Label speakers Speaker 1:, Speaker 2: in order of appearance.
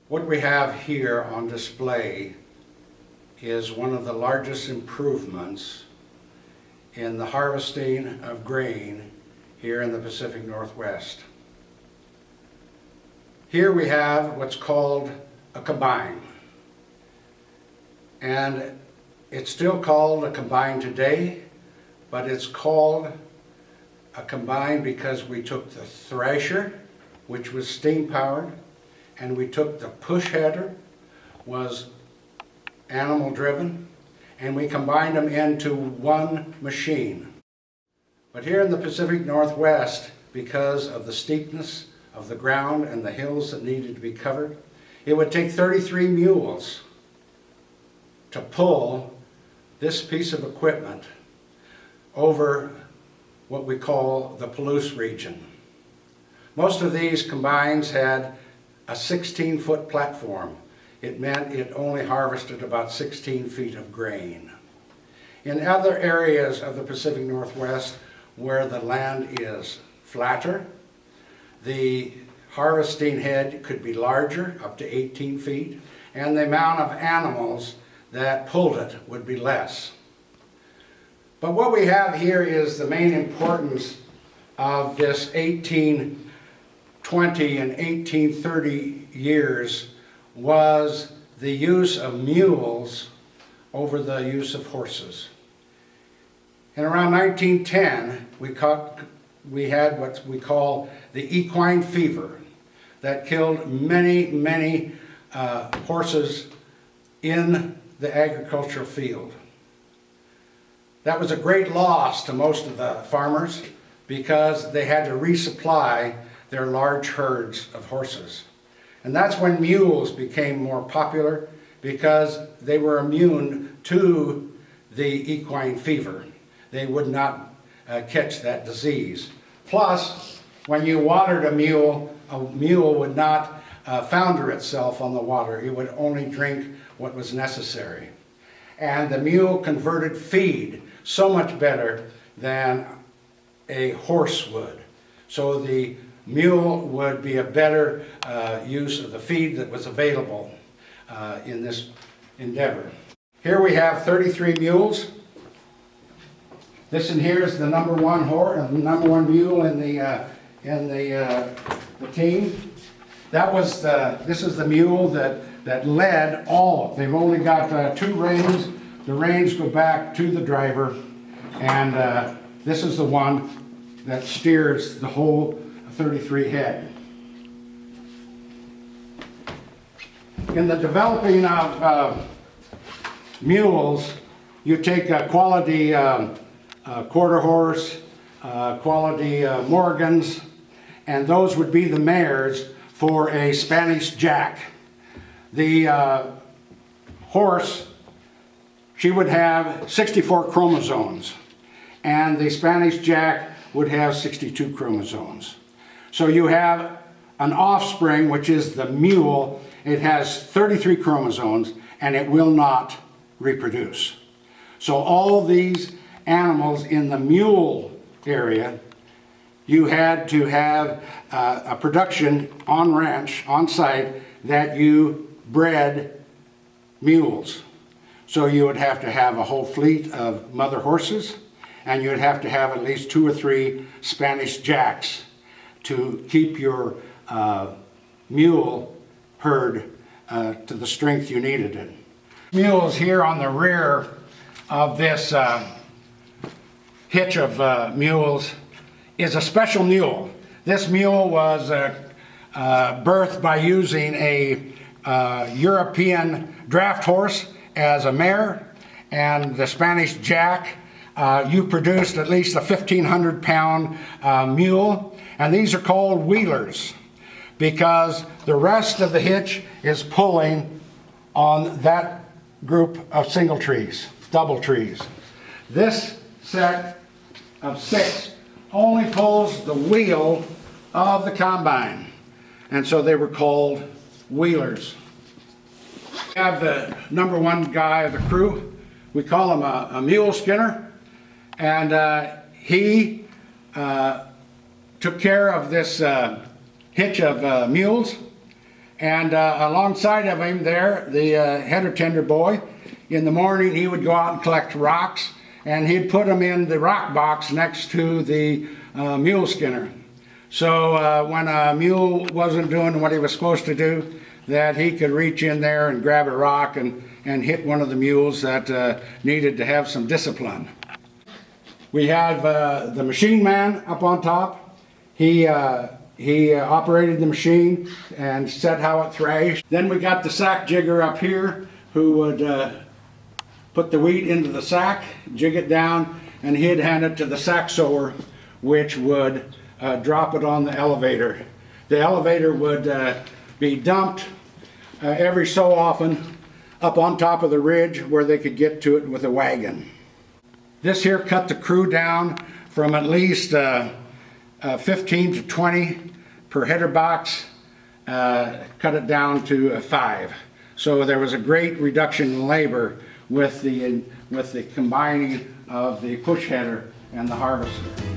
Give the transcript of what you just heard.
Speaker 1: What we have here on display is one of the largest improvements in the harvesting of grain here in the Pacific Northwest. Here we have what's called a combine, and it's still called a combine today, but it's called a combine because we took the thresher, which was steam powered, and we took the push header, was animal driven, and we combined them into one machine. But here in the Pacific Northwest, because of the steepness of the ground and the hills that needed to be covered, it would take 33 mules to pull this piece of equipment over what we call the Palouse region. Most of these combines had a 16-foot platform. It meant it only harvested about 16 feet of grain. In other areas of the Pacific Northwest where the land is flatter, the harvesting head could be larger, up to 18 feet, and the amount of animals that pulled it would be less. But what we have here is the main importance of this 1820 and 1830 years was the use of mules over the use of horses. In around 1910, we had what we call the equine fever that killed many horses in the agricultural field. That was a great loss to most of the farmers because they had to resupply their large herds of horses. And that's when mules became more popular because they were immune to the equine fever. They would not catch that disease. Plus, when you watered a mule would not founder itself on the water. It would only drink what was necessary. And the mule converted feed so much better than a horse would. So the mule would be a better use of the feed that was available in this endeavor. Here we have 33 mules. This in here is the number one mule in the team. This is the mule that led all. They've only got two reins. The reins go back to the driver, and this is the one that steers the whole 33 head. In the developing of mules, you take a quality quarter horse, quality Morgans, and those would be the mares for a Spanish Jack. The horse, she would have 64 chromosomes, and the Spanish Jack would have 62 chromosomes. So you have an offspring, which is the mule. It has 33 chromosomes, and it will not reproduce. So all these animals in the mule area, you had to have a production on ranch, on site, that you bred mules. So you would have to have a whole fleet of mother horses, and you would have to have at least 2 or 3 Spanish Jacks to keep your mule herd to the strength you needed it. Mules here on the rear of this hitch of mules is a special mule. This mule was birthed by using a European draft horse as a mare, and the Spanish Jack. You produced at least a 1,500-pound mule, and these are called wheelers because the rest of the hitch is pulling on that group of single trees, double trees. This set of 6 only pulls the wheel of the combine, and so they were called wheelers. We have the number one guy of the crew. We call him a mule skinner, and he took care of this hitch of mules, And alongside of him there, the header tender boy, in the morning he would go out and collect rocks, and he'd put them in the rock box next to the mule skinner. So when a mule wasn't doing what he was supposed to do, that he could reach in there and grab a rock and hit one of the mules that needed to have some discipline. We have the machine man up on top. He operated the machine and said how it thrashed. Then we got the sack jigger up here who would put the wheat into the sack, jig it down, and he'd hand it to the sack sewer, which would drop it on the elevator. The elevator would be dumped every so often up on top of the ridge where they could get to it with a wagon. This here cut the crew down from at least 15 to 20 per header box, cut it down to 5. So there was a great reduction in labor with the combining of the push header and the harvester.